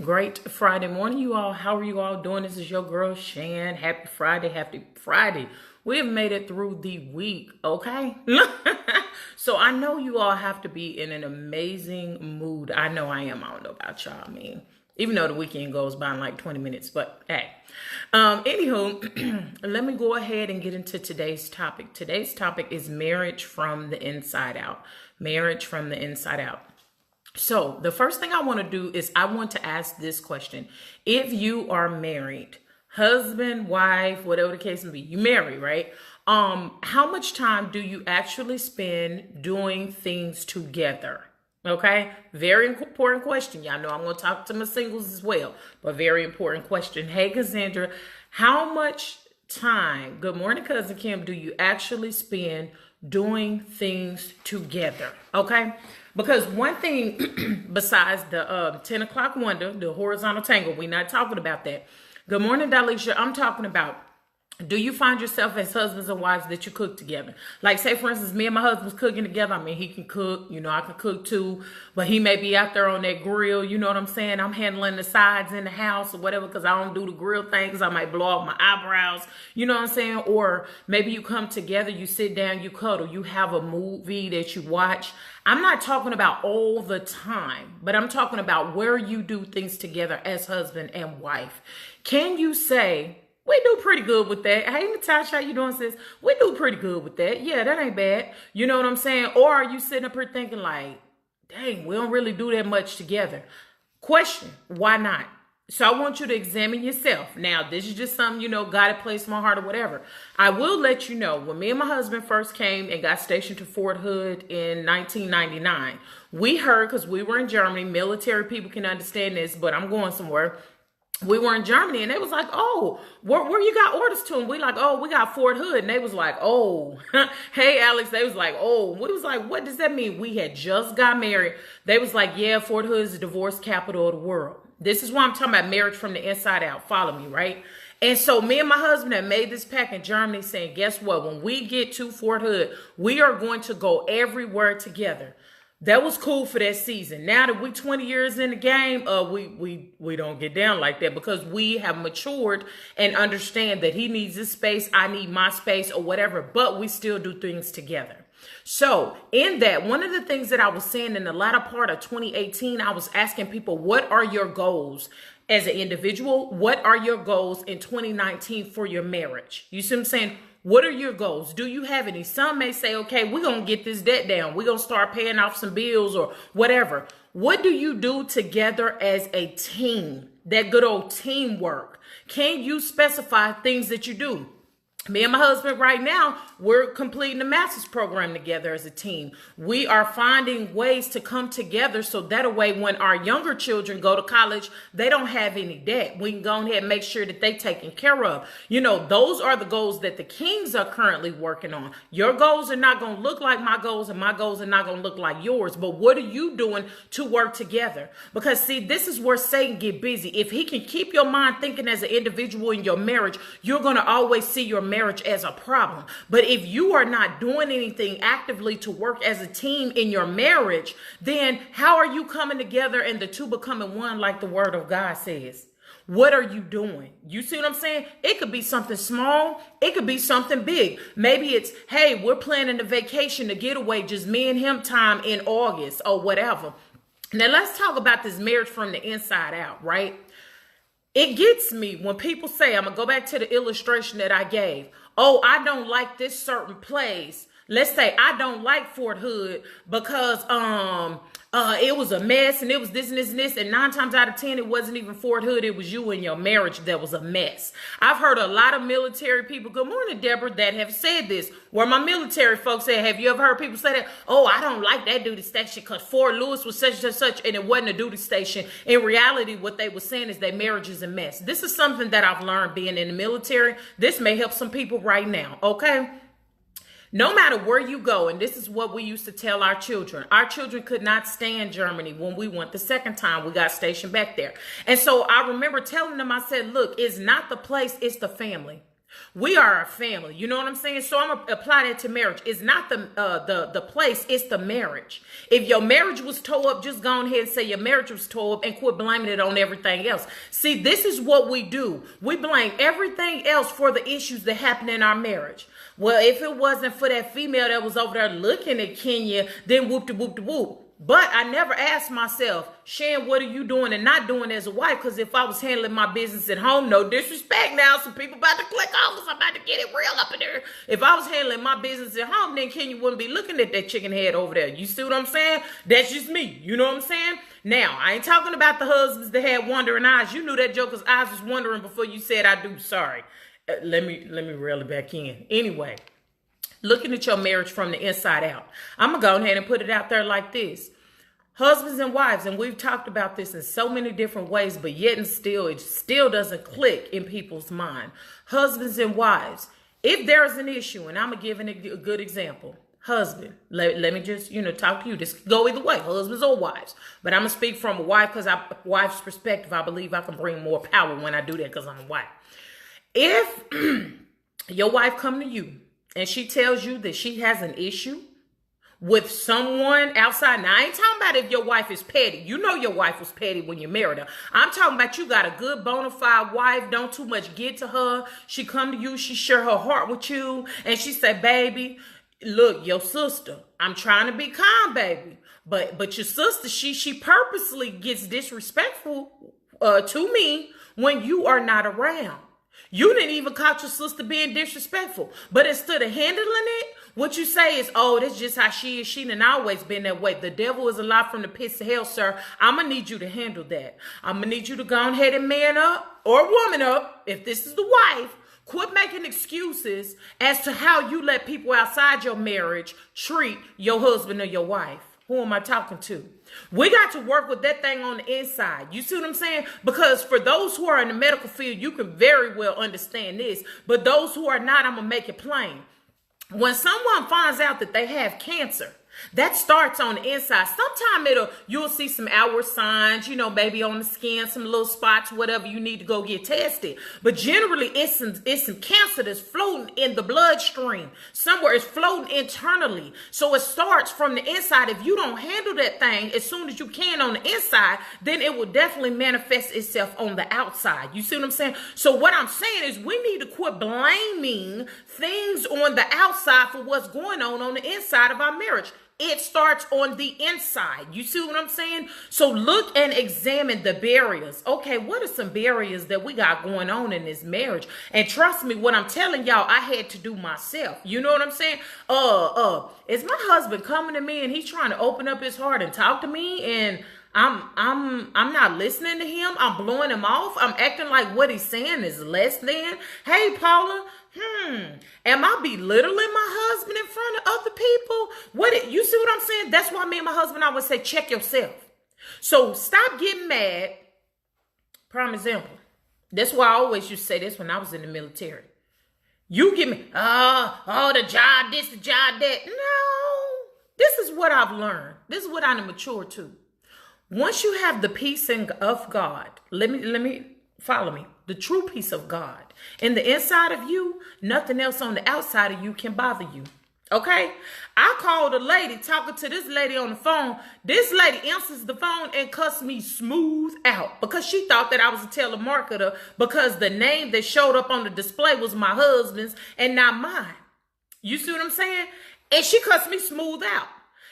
Great Friday morning, you all. How are you all doing? This is your girl Shan. Happy Friday. Happy Friday. We have made it through the week, okay? So I know you all have to be in an amazing mood. I know I am. I don't know about y'all. I mean, even though the weekend goes by in like 20 minutes, but hey. Anywho, let me go ahead and get into today's topic. Today's topic is marriage from the inside out. Marriage from the inside out. So the first thing I want to do is I want to ask this question. If you are married, husband, wife, whatever the case may be, you married, right? How much time do you actually spend doing things together? Okay, very important question. Y'all know I'm going to talk to my singles as well, but very important question. Hey, Cassandra, how much time, good morning, Cousin Kim, do you actually spend doing things together? Okay, because one thing besides the 10 o'clock wonder, the horizontal tangle, we're not talking about that. Good morning, Dalisha. I'm talking about, do you find yourself as husbands and wives that you cook together? Like, say, for instance, me and my husband's cooking together. I mean, he can cook, I can cook too, but he may be out there on that grill. You know what I'm saying? I'm handling the sides in the house or whatever because I don't do the grill thing because I might blow off my eyebrows. You know what I'm saying? Or maybe you come together, you sit down, you cuddle, you have a movie that you watch. I'm not talking about all the time, but I'm talking about where you do things together as husband and wife. Can you say, we do pretty good with that? Hey, Natasha, how you doing, sis? We do pretty good with that. Yeah, that ain't bad. You know what I'm saying? Or are you sitting up here thinking like, dang, we don't really do that much together? Question, why not? So I want you to examine yourself. Now, this is just something, God had placed in my heart or whatever. I will let you know, when me and my husband first came and got stationed to Fort Hood in 1999, we heard, because we were in Germany, military people can understand this, but I'm going somewhere. We were in Germany and they was like, oh, where you got orders to? And we like, oh, we got Fort Hood. And they was like, oh, hey, Alex. They was like, oh, we was like, what does that mean? We had just got married. They was like, yeah, Fort Hood is the divorce capital of the world. This is why I'm talking about marriage from the inside out. Follow me, right? And so me and my husband have made this pact in Germany saying, guess what? When we get to Fort Hood, we are going to go everywhere together. That was cool for that season. Now that we 20 years in the game, we don't get down like that because we have matured and understand that he needs his space, I need my space or whatever, but we still do things together. So in that, one of the things that I was saying in the latter part of 2018, I was asking people, what are your goals as an individual? What are your goals in 2019 for your marriage? You see what I'm saying? What are your goals? Do you have any? Some may say, okay, we're going to get this debt down. We're going to start paying off some bills or whatever. What do you do together as a team? That good old teamwork. Can you specify things that you do? Me and my husband right now, we're completing the master's program together as a team. We are finding ways to come together so that way when our younger children go to college, they don't have any debt. We can go ahead and make sure that they're taken care of. Those are the goals that the Kings are currently working on. Your goals are not going to look like my goals and my goals are not going to look like yours. But what are you doing to work together? Because see, this is where Satan get busy. If he can keep your mind thinking as an individual in your marriage, you're going to always see your marriage as a problem. But if you are not doing anything actively to work as a team in your marriage, then how are you coming together and the two becoming one like the word of God says? What are you doing? You see what I'm saying? It could be something small. It could be something big. Maybe it's, hey, we're planning a vacation, a getaway, just me and him time in August or whatever. Now let's talk about this marriage from the inside out, right? It gets me when people say, I'm going to go back to the illustration that I gave. Oh, I don't like this certain place. Let's say I don't like Fort Hood because it was a mess and it was this and this and this. And 9 times out of 10, it wasn't even Fort Hood. It was you and your marriage that was a mess. I've heard a lot of military people, good morning, Deborah, that have said this. Where my military folks say, have you ever heard people say that? Oh, I don't like that duty station because Fort Lewis was such and such and it wasn't a duty station. In reality, what they were saying is their marriage is a mess. This is something that I've learned being in the military. This may help some people right now, okay? No matter where you go, and this is what we used to tell our children could not stand Germany when we went the second time we got stationed back there. And so I remember telling them, I said, look, it's not the place, it's the family. We are a family. You know what I'm saying? So I'm gonna apply that to marriage. It's not the place, it's the marriage. If your marriage was tore up, just go ahead and say your marriage was tore up and quit blaming it on everything else. See, this is what we do. We blame everything else for the issues that happen in our marriage. Well, if it wasn't for that female that was over there looking at Kenya, then whoop de whoop de whoop. But I never asked myself, Shan, what are you doing and not doing as a wife? Because if I was handling my business at home, no disrespect now, some people about to click off because I'm about to get it real up in there. If I was handling my business at home, then Kenya wouldn't be looking at that chicken head over there. You see what I'm saying? That's just me. You know what I'm saying? Now, I ain't talking about the husbands that had wandering eyes. You knew that joker's eyes was wandering before you said I do. Sorry. Let me reel it back in. Anyway. Looking at your marriage from the inside out. I'm going to go ahead and put it out there like this. Husbands and wives, and we've talked about this in so many different ways, but yet and still, it still doesn't click in people's mind. Husbands and wives, if there's an issue, and I'm going to give a good example. Husband, let me just, talk to you. This could go either way, husbands or wives. But I'm going to speak from a wife's perspective. I believe I can bring more power when I do that because I'm a wife. If your wife come to you, and she tells you that she has an issue with someone outside. Now, I ain't talking about if your wife is petty. You know your wife was petty when you married her. I'm talking about you got a good bona fide wife. Don't too much get to her. She come to you. She share her heart with you. And she say, baby, look, your sister, I'm trying to be calm, baby. But your sister, she purposely gets disrespectful to me when you are not around. You didn't even catch your sister being disrespectful. But instead of handling it, what you say is, oh, that's just how she is. She done always been that way. The devil is a lie from the pits of hell, sir. I'm going to need you to handle that. I'm going to need you to go ahead and man up or woman up. If this is the wife, quit making excuses as to how you let people outside your marriage treat your husband or your wife. Who am I talking to? We got to work with that thing on the inside. You see what I'm saying? Because for those who are in the medical field, you can very well understand this. But those who are not, I'm going to make it plain. When someone finds out that they have cancer, that starts on the inside. Sometimes you'll see some outward signs, maybe on the skin, some little spots, whatever you need to go get tested. But generally, it's some cancer that's floating in the bloodstream. Somewhere it's floating internally. So it starts from the inside. If you don't handle that thing as soon as you can on the inside, then it will definitely manifest itself on the outside. You see what I'm saying? So what I'm saying is we need to quit blaming things on the outside for what's going on the inside of our marriage. It starts on the inside. You see what I'm saying? So look and examine the barriers. Okay, what are some barriers that we got going on in this marriage? And trust me, what I'm telling y'all, I had to do myself. You know what I'm saying? Is my husband coming to me and he's trying to open up his heart and talk to me, and I'm not listening to him. I'm blowing him off. I'm acting like what he's saying is less than. Hey, Paula, am I belittling my husband in front of other people? You see what I'm saying? That's why me and my husband always say, check yourself. So stop getting mad. Prime example. That's why I always used to say this when I was in the military. You give me, the job this, the job that. No, this is what I've learned. This is what I'm matured to. Once you have the peace of God, let me follow me. The true peace of God in the inside of you, nothing else on the outside of you can bother you. Okay? I called a lady, talking to this lady on the phone. This lady answers the phone and cussed me smooth out because she thought that I was a telemarketer because the name that showed up on the display was my husband's and not mine. You see what I'm saying? And she cussed me smooth out.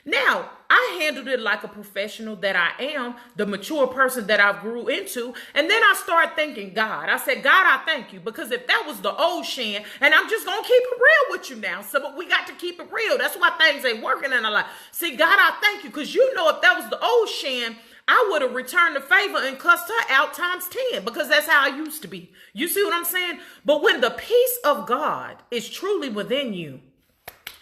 Now, I handled it like a professional that I am, the mature person that I've grew into. And then I started thanking God. I said, God, I thank you. Because if that was the old Shan, and I'm just going to keep it real with you now. So, but we got to keep it real. That's why things ain't working in our life. See, God, I thank you. Because if that was the old Shan, I would have returned the favor and cussed her out times 10. Because that's how I used to be. You see what I'm saying? But when the peace of God is truly within you,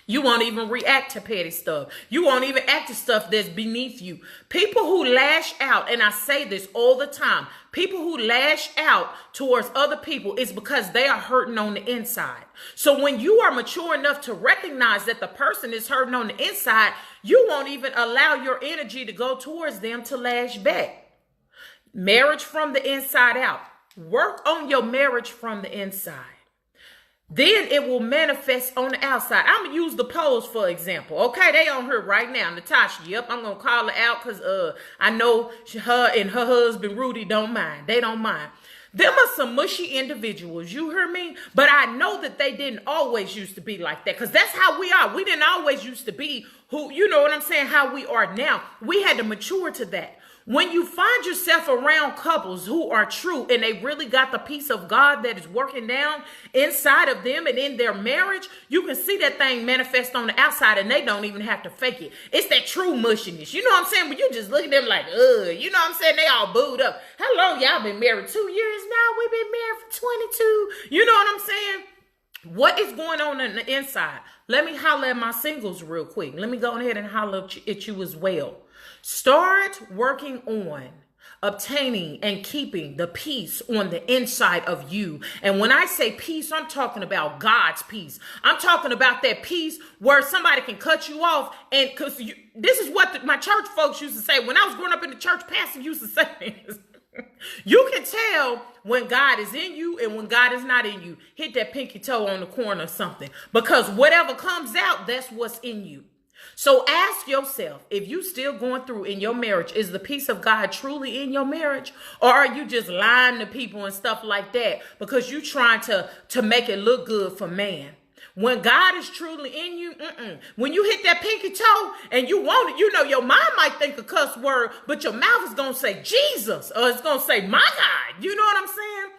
you won't even react to petty stuff. You won't even act to stuff that's beneath you. People who lash out, and I say this all the time, people who lash out towards other people is because they are hurting on the inside. So when you are mature enough to recognize that the person is hurting on the inside, you won't even allow your energy to go towards them to lash back. Marriage from the inside out. Work on your marriage from the inside. then it will manifest on the outside. I'm gonna use the pose for example. Okay, they on her right now, Natasha. Yep, I'm gonna call her out because I know her and her husband Rudy don't mind. They don't mind. Them are some mushy individuals, you hear me? But I know that they didn't always used to be like that, because that's how we are. We didn't always used to be who, you know what I'm saying, how we are now. We had to mature to that. When you find yourself around couples who are true and they really got the peace of God that is working down inside of them and in their marriage, you can see that thing manifest on the outside and they don't even have to fake it. It's that true mushiness. You know what I'm saying? But you just look at them like, you know what I'm saying? They all booed up. Hello, y'all been married 2 years now. We've been married for 22. You know what I'm saying? What is going on the inside? Let me holler at my singles real quick. Let me go ahead and holler at you as well. Start working on obtaining and keeping the peace on the inside of you. And when I say peace, I'm talking about God's peace. I'm talking about that peace where somebody can cut you off. And because this is what my church folks used to say. When I was growing up in the church, pastor used to say this. You can tell when God is in you and when God is not in you. Hit that pinky toe on the corner or something. Because whatever comes out, that's what's in you. So ask yourself, if you still going through in your marriage, is the peace of God truly in your marriage? Or are you just lying to people and stuff like that because you trying to make it look good for man? When God is truly in you, when you hit that pinky toe and you want it, you know, your mind might think a cuss word, but your mouth is going to say Jesus, or it's going to say my God. You know what I'm saying?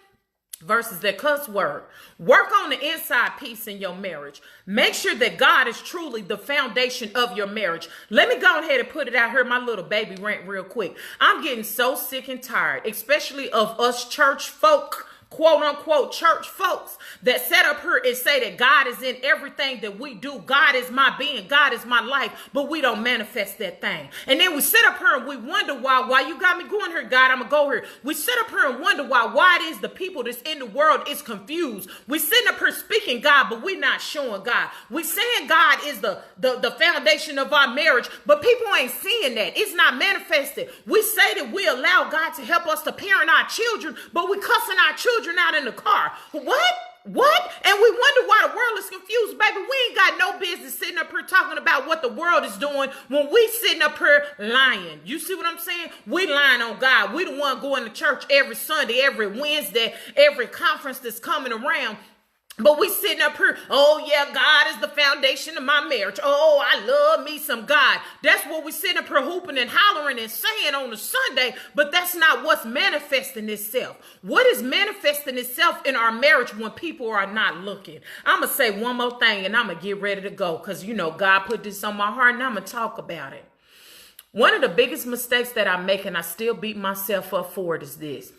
Versus that cuss word. Work on the inside peace in your marriage. Make sure that God is truly the foundation of your marriage. Let me go ahead and put it out here, my little baby rant real quick. I'm getting so sick and tired, especially of us church folk, quote unquote church folks that set up here and say that God is in everything that we do. God is my being. God is my life. But we don't manifest that thing. And then we sit up here and we wonder why you got me going here, God, I'm going to go here. We sit up here and wonder why it is the people that's in the world is confused. We sitting up here speaking God, but we're not showing God. We saying God is the foundation of our marriage, but people ain't seeing that. It's not manifested. We say that we allow God to help us to parent our children, but we cussing our children out in the car. What? And we wonder why the world is confused, baby. We ain't got no business sitting up here talking about what the world is doing when we sitting up here lying. You see what I'm saying? We lying on God. We the one going to church every Sunday, every Wednesday, every conference that's coming around. But we sitting up here, oh yeah, God is the foundation of my marriage. Oh, I love me some God. That's what we sitting up here hooping and hollering and saying on a Sunday, but that's not what's manifesting itself. What is manifesting itself in our marriage when people are not looking? I'm going to say one more thing and I'm going to get ready to go because, you know, God put this on my heart and I'm going to talk about it. One of the biggest mistakes that I make, and I still beat myself up for it, is this.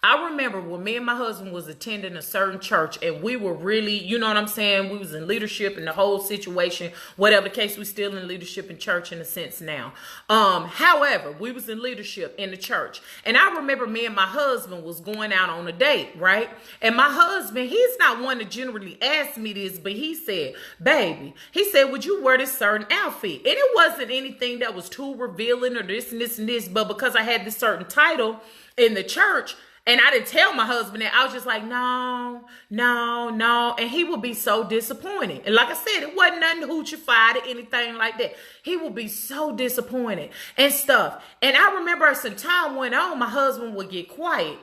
I remember when me and my husband was attending a certain church and we were really, you know what I'm saying? We was in leadership in the whole situation, whatever the case, we still in leadership in church in a sense now. However, we was in leadership in the church. And I remember me and my husband was going out on a date, right? And my husband, he's not one to generally ask me this, but he said, baby, he said, would you wear this certain outfit? And it wasn't anything that was too revealing or this and this and this, but because I had this certain title in the church, and I didn't tell my husband that, I was just like, no. And he would be so disappointed. And like I said, it wasn't nothing hoochified or anything like that. He would be so disappointed and stuff. And I remember as some time went on, my husband would get quiet.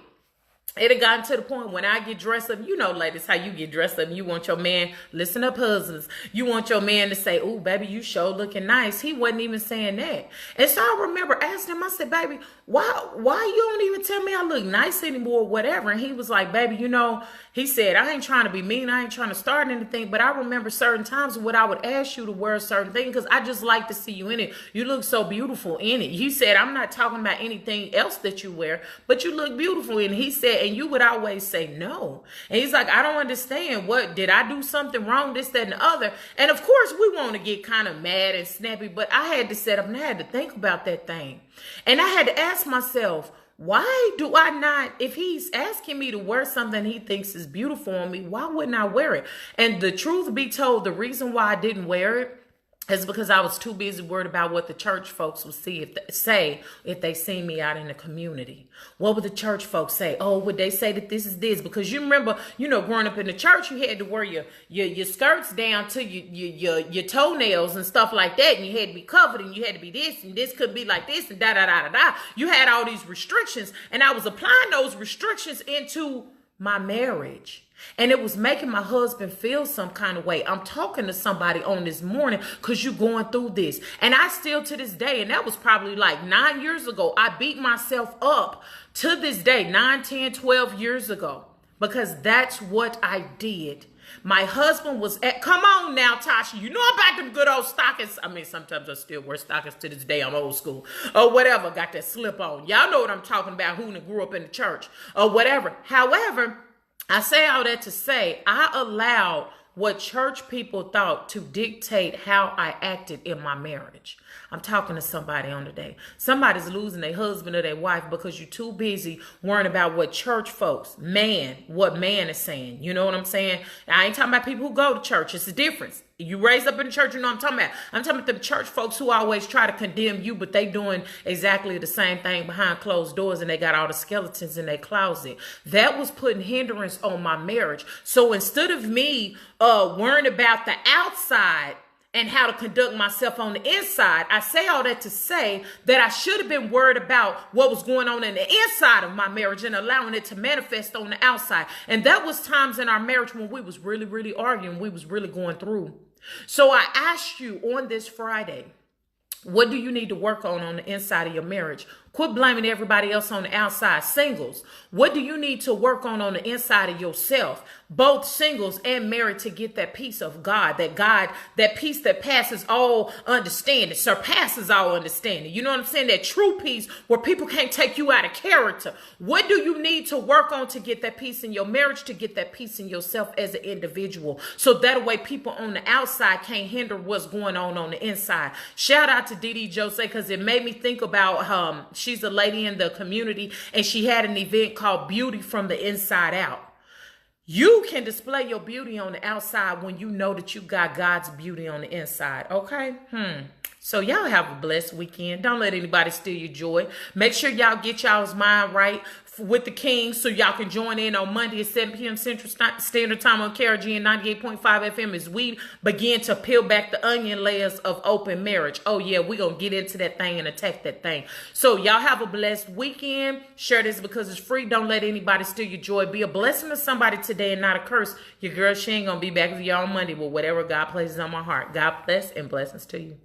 It had gotten to the point when I get dressed up, you know, ladies, how you get dressed up and you want your man, listen up, husbands, you want your man to say, oh, baby, you sure looking nice. He wasn't even saying that. And so I remember asking him, I said, baby, why you don't even tell me I look nice anymore or whatever? And he was like, baby, you know, he said, I ain't trying to be mean. I ain't trying to start anything. But I remember certain times when I would ask you to wear a certain thing because I just like to see you in it. You look so beautiful in it. He said, I'm not talking about anything else that you wear, but you look beautiful in it. He said, and you would always say no. And he's like, I don't understand. What, did I do something wrong? This, that, and the other. And of course, we want to get kind of mad and snappy, but I had to set up and I had to think about that thing. And I had to ask myself, why do I not, if he's asking me to wear something he thinks is beautiful on me, why wouldn't I wear it? And the truth be told, the reason why I didn't wear it It's because I was too busy worried about what the church folks would say if they seen me out in the community. What would the church folks say? Oh, would they say that this is this? Because you remember, growing up in the church, you had to wear your skirts down to your toenails and stuff like that, and you had to be covered, and you had to be this, and this couldn't be like this, and da da da da da. You had all these restrictions, and I was applying those restrictions into my marriage. And it was making my husband feel some kind of way. I'm talking to somebody on this morning because you're going through this. And I still to this day, and that was probably like 9 years ago, I beat myself up to this day, 9, 10, 12 years ago, because that's what I did. My husband was come on now, Tasha, you know about them good old stockings. I mean, sometimes I still wear stockings to this day. I'm old school or whatever. Got that slip on. Y'all know what I'm talking about. Who grew up in the church or whatever. However, I say all that to say I allowed what church people thought to dictate how I acted in my marriage. I'm talking to somebody on today. Somebody's losing their husband or their wife because you're too busy worrying about what church folks, what man is saying. You know what I'm saying? I ain't talking about people who go to church. It's a difference. You raised up in the church, you know what I'm talking about. I'm talking about the church folks who always try to condemn you, but they doing exactly the same thing behind closed doors, and they got all the skeletons in their closet. That was putting hindrance on my marriage. So instead of me worrying about the outside and how to conduct myself on the inside, I say all that to say that I should have been worried about what was going on in the inside of my marriage and allowing it to manifest on the outside. And that was times in our marriage when we was really, really arguing. We was really going through. So I asked you on this Friday, what do you need to work on the inside of your marriage? Quit blaming everybody else on the outside. Singles, what do you need to work on the inside of yourself? Both singles and married, to get that peace of God, that peace that passes all understanding, surpasses all understanding. You know what I'm saying? That true peace where people can't take you out of character. What do you need to work on to get that peace in your marriage, to get that peace in yourself as an individual? So that way people on the outside can't hinder what's going on the inside. Shout out to Didi Jose, because it made me think about she's a lady in the community, and she had an event called Beauty from the Inside Out. You can display your beauty on the outside when you know that you got God's beauty on the inside. Okay? So y'all have a blessed weekend. Don't let anybody steal your joy. Make sure y'all get y'all's mind right with the King, so y'all can join in on Monday at 7 p.m. Central Standard Time on KRGN 98.5 FM as we begin to peel back the onion layers of open marriage. Oh yeah, we're going to get into that thing and attack that thing. So y'all have a blessed weekend. Share this because it's free. Don't let anybody steal your joy. Be a blessing to somebody today and not a curse. Your girl, she ain't going to be back with y'all on Monday, but whatever God places on my heart. God bless and blessings to you.